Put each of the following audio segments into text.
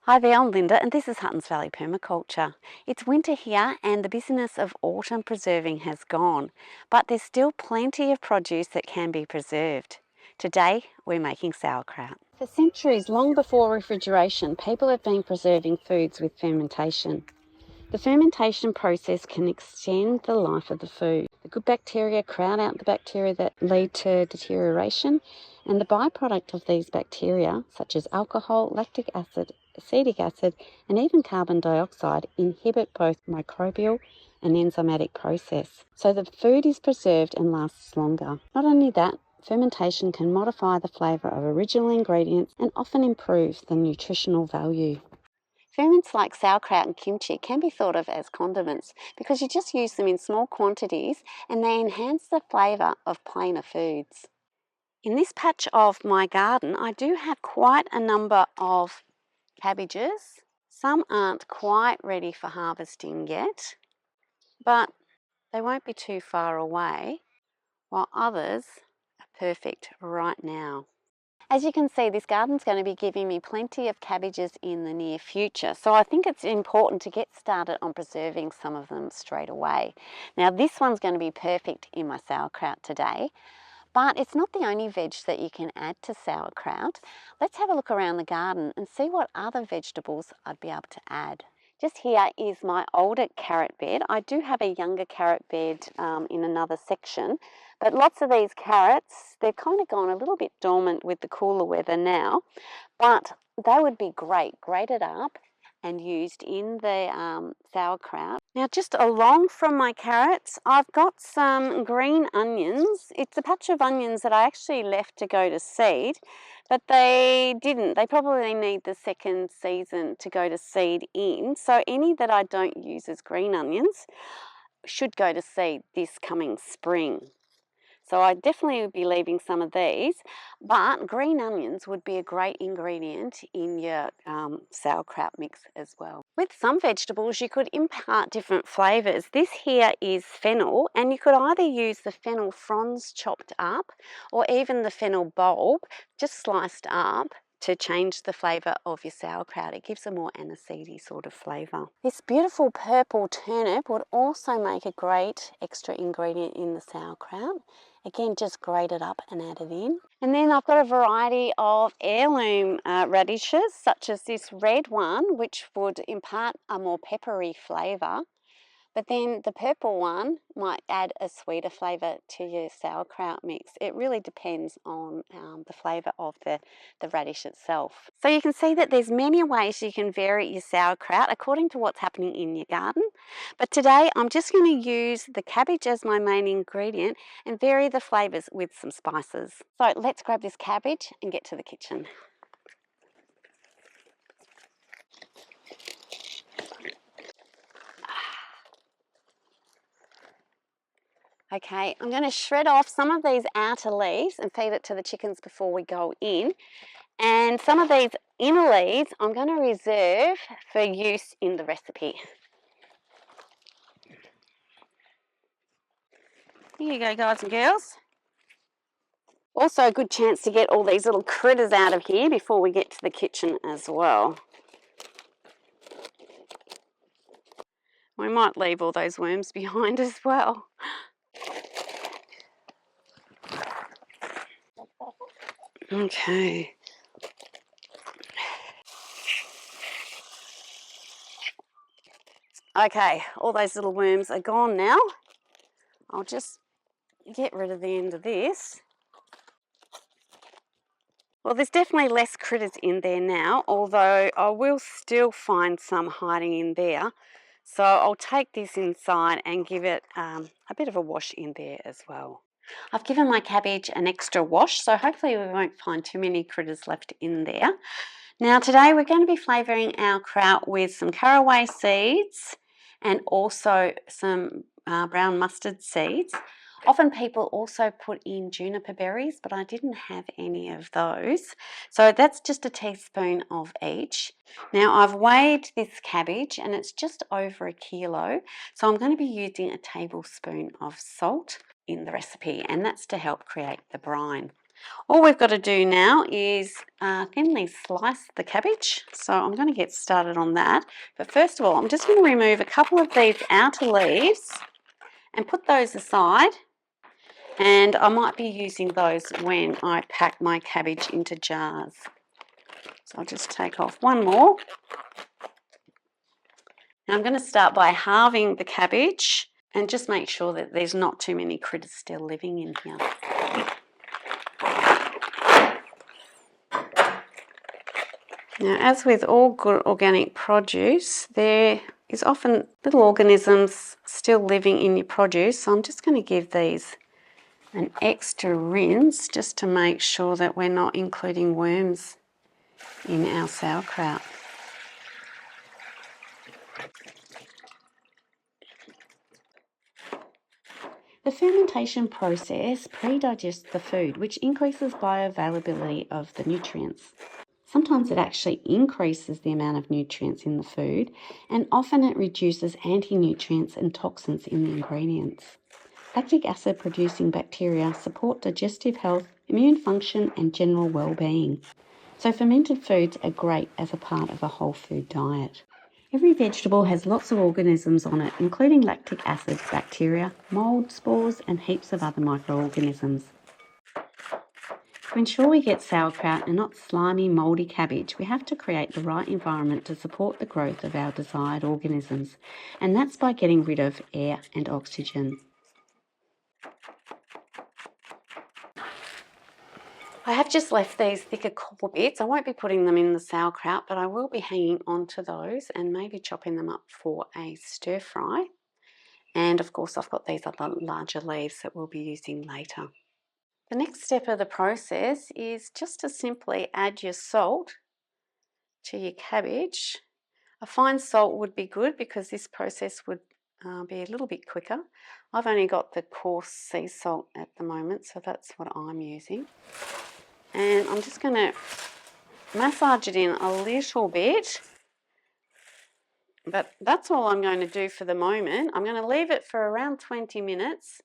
Hi there, I'm Linda and this is Huttons Valley Permaculture. It's winter here and the business of autumn preserving has gone, but there's still plenty of produce that can be preserved. Today we're making sauerkraut. For centuries, long before refrigeration, people have been preserving foods with fermentation. The fermentation process can extend the life of the food. The good bacteria crowd out the bacteria that lead to deterioration, and the byproduct of these bacteria, such as alcohol, lactic acid, acetic acid, and even carbon dioxide, inhibit both microbial and enzymatic process. So the food is preserved and lasts longer. Not only that, fermentation can modify the flavour of original ingredients and often improves the nutritional value. Ferments like sauerkraut and kimchi can be thought of as condiments because you just use them in small quantities and they enhance the flavour of plainer foods. In this patch of my garden, I do have quite a number of cabbages. Some aren't quite ready for harvesting yet, but they won't be too far away, while others are perfect right now. As you can see, this garden's going to be giving me plenty of cabbages in the near future, so I think it's important to get started on preserving some of them straight away. Now this one's going to be perfect in my sauerkraut today, but it's not the only veg that you can add to sauerkraut. Let's have a look around the garden and see what other vegetables I'd be able to add. Just here is my older carrot bed. I do have a younger carrot bed in another section, but lots of these carrots, they've kind of gone a little bit dormant with the cooler weather now, but they would be great, grated up and used in the sauerkraut. Now just along from my carrots, I've got some green onions. It's a patch of onions that I actually left to go to seed, but they didn't. They probably need the second season to go to seed in. So any that I don't use as green onions should go to seed this coming spring. So I definitely would be leaving some of these, but green onions would be a great ingredient in your sauerkraut mix as well. With some vegetables, you could impart different flavours. This here is fennel, and you could either use the fennel fronds chopped up or even the fennel bulb just sliced up to change the flavour of your sauerkraut. It gives a more aniseedy sort of flavour. This beautiful purple turnip would also make a great extra ingredient in the sauerkraut. Again, just grate it up and add it in. And then I've got a variety of heirloom radishes, such as this red one, which would impart a more peppery flavour. But then the purple one might add a sweeter flavour to your sauerkraut mix. It really depends on the flavour of the radish itself. So you can see that there's many ways you can vary your sauerkraut according to what's happening in your garden. But today I'm just going to use the cabbage as my main ingredient and vary the flavours with some spices. So let's grab this cabbage and get to the kitchen. Okay, I'm going to shred off some of these outer leaves and feed it to the chickens before we go in. And some of these inner leaves I'm going to reserve for use in the recipe. Here you go, guys and girls. Also a good chance to get all these little critters out of here before we get to the kitchen as well. We might leave all those worms behind as well. Okay. Okay, all those little worms are gone now. I'll just get rid of the end of this. Well, there's definitely less critters in there now, although I will still find some hiding in there. So I'll take this inside and give it a bit of a wash in there as well. I've given my cabbage an extra wash, so hopefully we won't find too many critters left in there. Now today we're going to be flavouring our kraut with some caraway seeds and also some brown mustard seeds. Often people also put in juniper berries, but I didn't have any of those. So that's just a teaspoon of each. Now I've weighed this cabbage and it's just over 1 kilo. So I'm going to be using a tablespoon of salt in the recipe, and that's to help create the brine. All we've got to do now is thinly slice the cabbage. So I'm going to get started on that. But first of all, I'm just going to remove a couple of these outer leaves and put those aside. And I might be using those when I pack my cabbage into jars. So I'll just take off one more. Now I'm going to start by halving the cabbage and just make sure that there's not too many critters still living in here. Now, as with all good organic produce, there is often little organisms still living in your produce. So I'm just going to give these an extra rinse just to make sure that we're not including worms in our sauerkraut. The fermentation process pre-digests the food, which increases bioavailability of the nutrients. Sometimes it actually increases the amount of nutrients in the food, and often it reduces anti-nutrients and toxins in the ingredients. Lactic acid producing bacteria support digestive health, immune function and general well-being. So fermented foods are great as a part of a whole food diet. Every vegetable has lots of organisms on it, including lactic acid, bacteria, mould, spores and heaps of other microorganisms. To ensure we get sauerkraut and not slimy, mouldy cabbage, we have to create the right environment to support the growth of our desired organisms, and that's by getting rid of air and oxygen. I have just left these thicker core bits. I won't be putting them in the sauerkraut, but I will be hanging on to those and maybe chopping them up for a stir fry. And of course, I've got these other larger leaves that we'll be using later. The next step of the process is just to simply add your salt to your cabbage. A fine salt would be good because this process would be a little bit quicker. I've only got the coarse sea salt at the moment, so that's what I'm using. And I'm just going to massage it in a little bit, but that's all I'm going to do for the moment. I'm going to leave it for around 20 minutes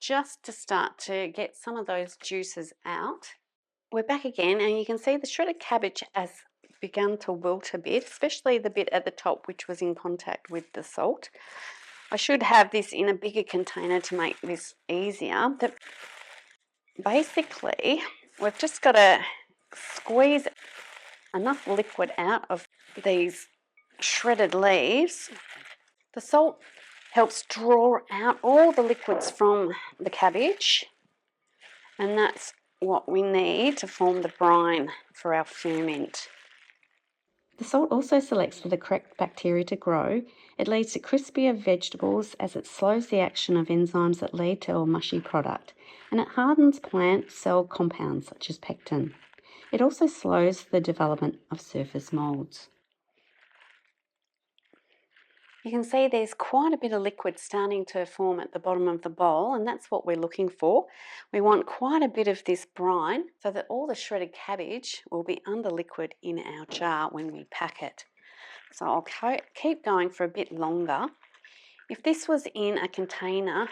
just to start to get some of those juices out. We're back again, and you can see the shredded cabbage has begun to wilt a bit, especially the bit at the top which was in contact with the salt. I should have this in a bigger container to make this easier. But basically, we've just got to squeeze enough liquid out of these shredded leaves. The salt helps draw out all the liquids from the cabbage, and that's what we need to form the brine for our ferment. The salt also selects for the correct bacteria to grow. It leads to crispier vegetables as it slows the action of enzymes that lead to a mushy product, and it hardens plant cell compounds such as pectin. It also slows the development of surface moulds. You can see there's quite a bit of liquid starting to form at the bottom of the bowl, and that's what we're looking for. We want quite a bit of this brine so that all the shredded cabbage will be under liquid in our jar when we pack it. So I'll keep going for a bit longer. If this was in a container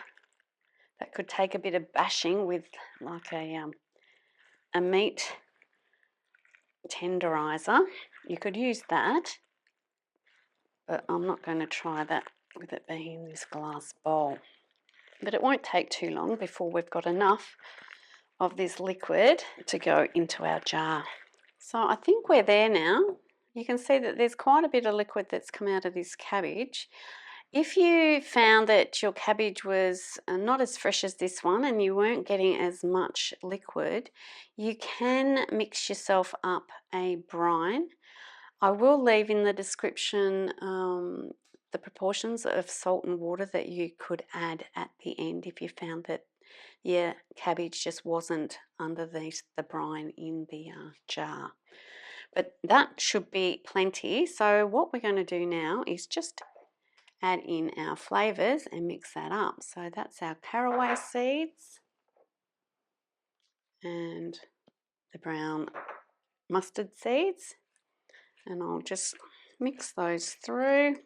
that could take a bit of bashing with like a meat tenderizer, you could use that. But I'm not going to try that with it being in this glass bowl. But it won't take too long before we've got enough of this liquid to go into our jar. So I think we're there now. You can see that there's quite a bit of liquid that's come out of this cabbage. If you found that your cabbage was not as fresh as this one and you weren't getting as much liquid, you can mix yourself up a brine. I will leave in the description the proportions of salt and water that you could add at the end if you found that your cabbage just wasn't under the brine in the jar. But that should be plenty. So what we're going to do now is just add in our flavours and mix that up. So that's our caraway seeds and the brown mustard seeds. And I'll just mix those through.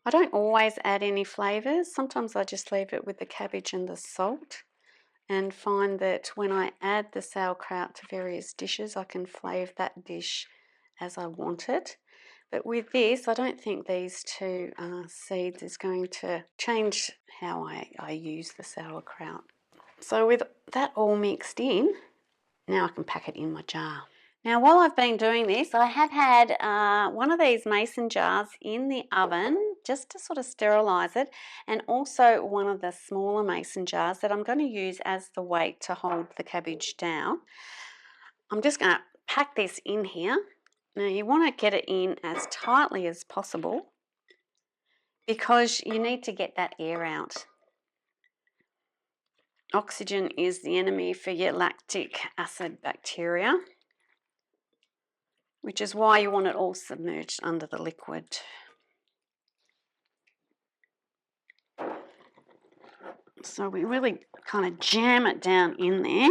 I don't always add any flavours. Sometimes I just leave it with the cabbage and the salt. and find that when I add the sauerkraut to various dishes, I can flavour that dish as I want it. But with this, I don't think these two seeds is going to change how I use the sauerkraut. So with that all mixed in, now I can pack it in my jar. Now, while I've been doing this, I have had one of these mason jars in the oven just to sort of sterilise it, and also one of the smaller mason jars that I'm going to use as the weight to hold the cabbage down. I'm just going to pack this in here. Now, you want to get it in as tightly as possible because you need to get that air out. Oxygen is the enemy for your lactic acid bacteria, which is why you want it all submerged under the liquid. So we really kind of jam it down in there.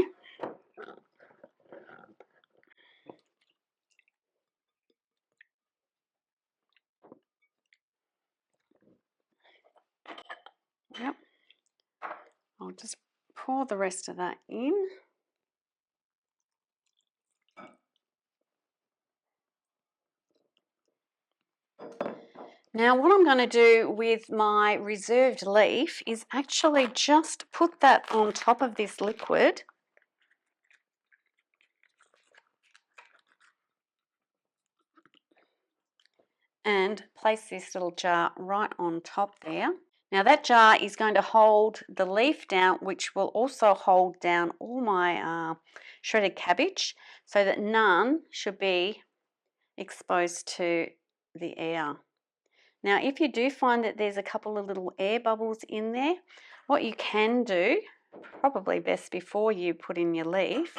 Yep. I'll just pour the rest of that in. Now what I'm going to do with my reserved leaf is actually just put that on top of this liquid. And place this little jar right on top there. Now that jar is going to hold the leaf down, which will also hold down all my shredded cabbage, so that none should be exposed to the air. Now if you do find that there's a couple of little air bubbles in there, what you can do, probably best before you put in your leaf,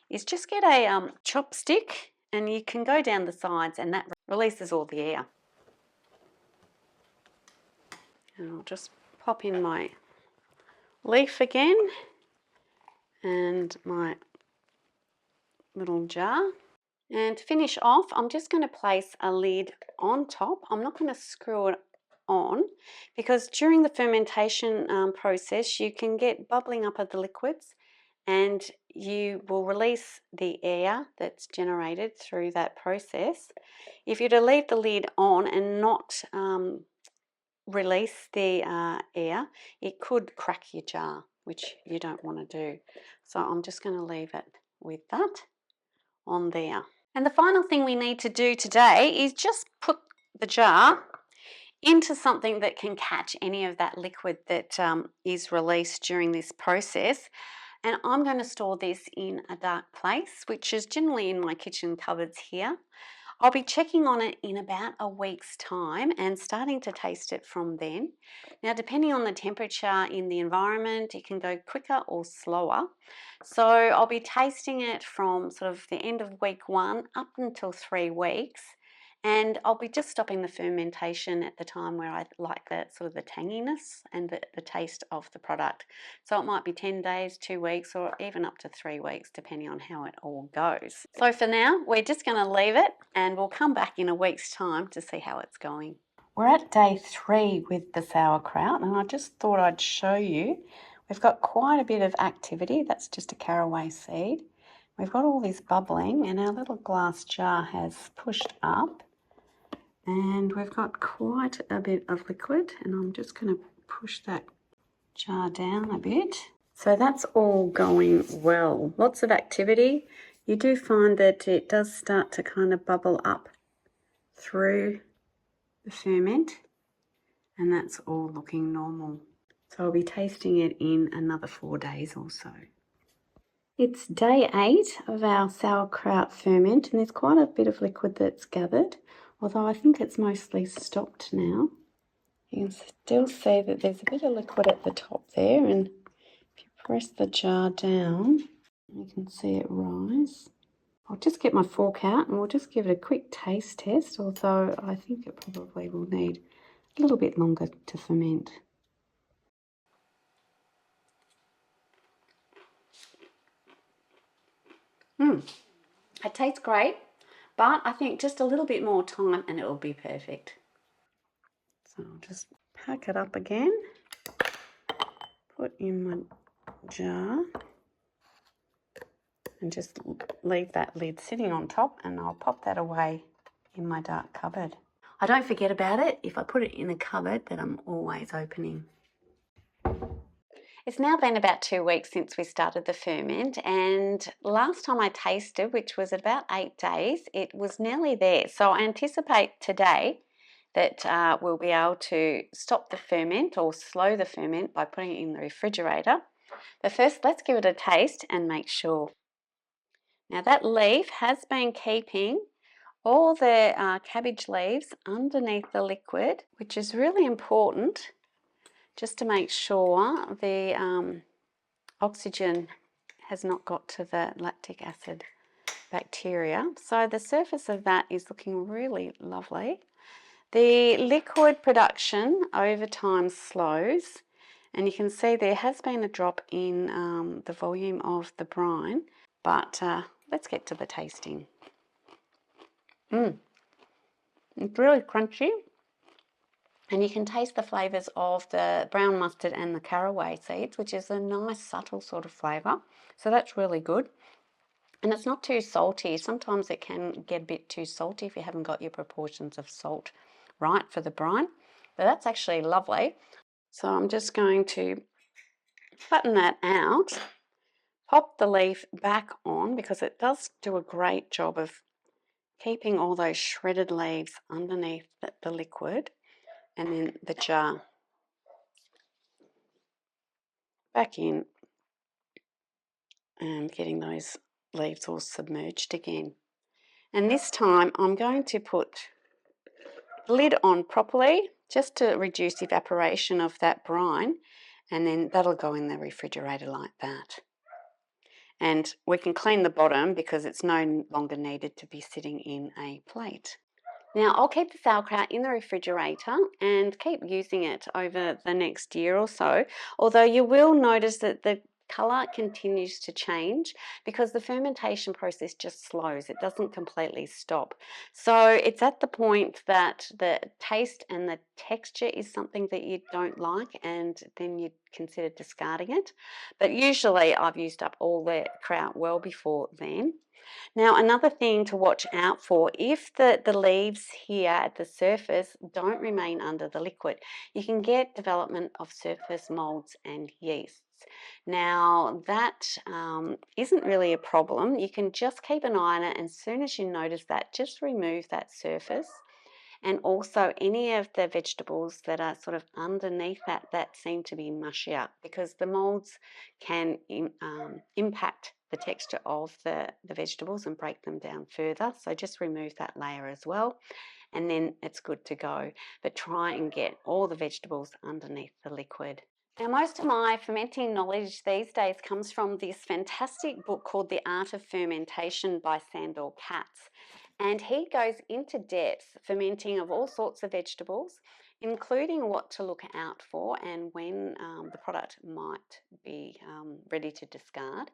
is just get a chopstick and you can go down the sides and that releases all the air. And I'll just pop in my leaf again and my little jar. And to finish off, I'm just going to place a lid on top. I'm not going to screw it on because during the fermentation process you can get bubbling up of the liquids and you will release the air that's generated through that process. If you're to leave the lid on and not release the air, it could crack your jar, which you don't want to do. So I'm just going to leave it with that on there. And the final thing we need to do today is just put the jar into something that can catch any of that liquid that is released during this process. And I'm going to store this in a dark place, which is generally in my kitchen cupboards here. I'll be checking on it in about a week's time and starting to taste it from then. Now, depending on the temperature in the environment, it can go quicker or slower. So I'll be tasting it from sort of the end of week 1 up until 3 weeks. And I'll be just stopping the fermentation at the time where I like that sort of the tanginess and the taste of the product. So it might be 10 days, 2 weeks, or even up to 3 weeks, depending on how it all goes. So for now, we're just going to leave it and we'll come back in a week's time to see how it's going. We're at day 3 with the sauerkraut, and I just thought I'd show you. We've got quite a bit of activity. That's just a caraway seed. We've got all this bubbling and our little glass jar has pushed up. And we've got quite a bit of liquid, and I'm just going to push that jar down a bit. So that's all going well. Lots of activity. You do find that it does start to kind of bubble up through the ferment, and that's all looking normal. So I'll be tasting it in another 4 days or so. It's day 8 of our sauerkraut ferment, and there's quite a bit of liquid that's gathered, although I think it's mostly stopped now. You can still see that there's a bit of liquid at the top there, and if you press the jar down, you can see it rise. I'll just get my fork out and we'll just give it a quick taste test, although I think it probably will need a little bit longer to ferment. It tastes great, but I think just a little bit more time and it will be perfect. So I'll just pack it up again, put in my jar and just leave that lid sitting on top, and I'll pop that away in my dark cupboard. I don't forget about it if I put it in a cupboard that I'm always opening. It's now been about 2 weeks since we started the ferment, and last time I tasted, which was about 8 days, it was nearly there. So I anticipate today that we'll be able to stop the ferment or slow the ferment by putting it in the refrigerator. But first, let's give it a taste and make sure. Now that leaf has been keeping all the cabbage leaves underneath the liquid, which is really important just to make sure the oxygen has not got to the lactic acid bacteria. So the surface of that is looking really lovely. The liquid production over time slows, and you can see there has been a drop in the volume of the brine, but let's get to the tasting. It's really crunchy, and you can taste the flavours of the brown mustard and the caraway seeds, which is a nice subtle sort of flavour. So that's really good. And it's not too salty. Sometimes it can get a bit too salty if you haven't got your proportions of salt right for the brine. But that's actually lovely. So I'm just going to flatten that out, pop the leaf back on, because it does do a great job of keeping all those shredded leaves underneath the liquid, and then the jar back in and getting those leaves all submerged again. And this time I'm going to put the lid on properly just to reduce evaporation of that brine, and then that'll go in the refrigerator like that. And we can clean the bottom because it's no longer needed to be sitting in a plate. Now I'll keep the sauerkraut in the refrigerator and keep using it over the next year or so, although you will notice that the colour continues to change because the fermentation process just slows. It doesn't completely stop. So it's at the point that the taste and the texture is something that you don't like, and then you consider discarding it. But usually I've used up all the kraut well before then. Now, another thing to watch out for, if the leaves here at the surface don't remain under the liquid, you can get development of surface molds and yeasts. Now, that isn't really a problem. You can just keep an eye on it, and as soon as you notice that, just remove that surface. And also any of the vegetables that are sort of underneath that seem to be mushier, because the molds can impact the texture of the vegetables and break them down further. So just remove that layer as well, and then it's good to go. But try and get all the vegetables underneath the liquid. Now, most of my fermenting knowledge these days comes from this fantastic book called The Art of Fermentation by Sandor Katz. And he goes into depth fermenting of all sorts of vegetables, including what to look out for and when the product might be ready to discard.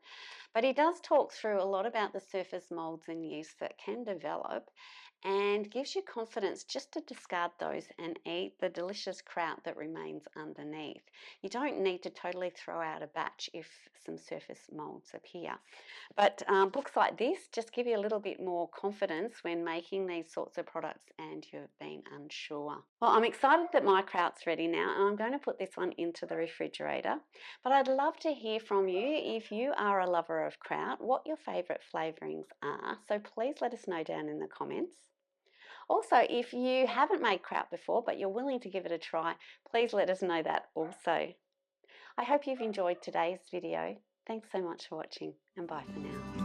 But he does talk through a lot about the surface molds and yeast that can develop, and gives you confidence just to discard those and eat the delicious kraut that remains underneath. You don't need to totally throw out a batch if some surface molds appear. But books like this just give you a little bit more confidence when making these sorts of products and you've been unsure. Well, I'm excited that my kraut's ready now, and I'm going to put this one into the refrigerator. But I'd love to hear from you if you are a lover of kraut, what your favourite flavourings are. So please let us know down in the comments. Also, if you haven't made kraut before but you're willing to give it a try, please let us know that also. I hope you've enjoyed today's video. Thanks so much for watching, and bye for now.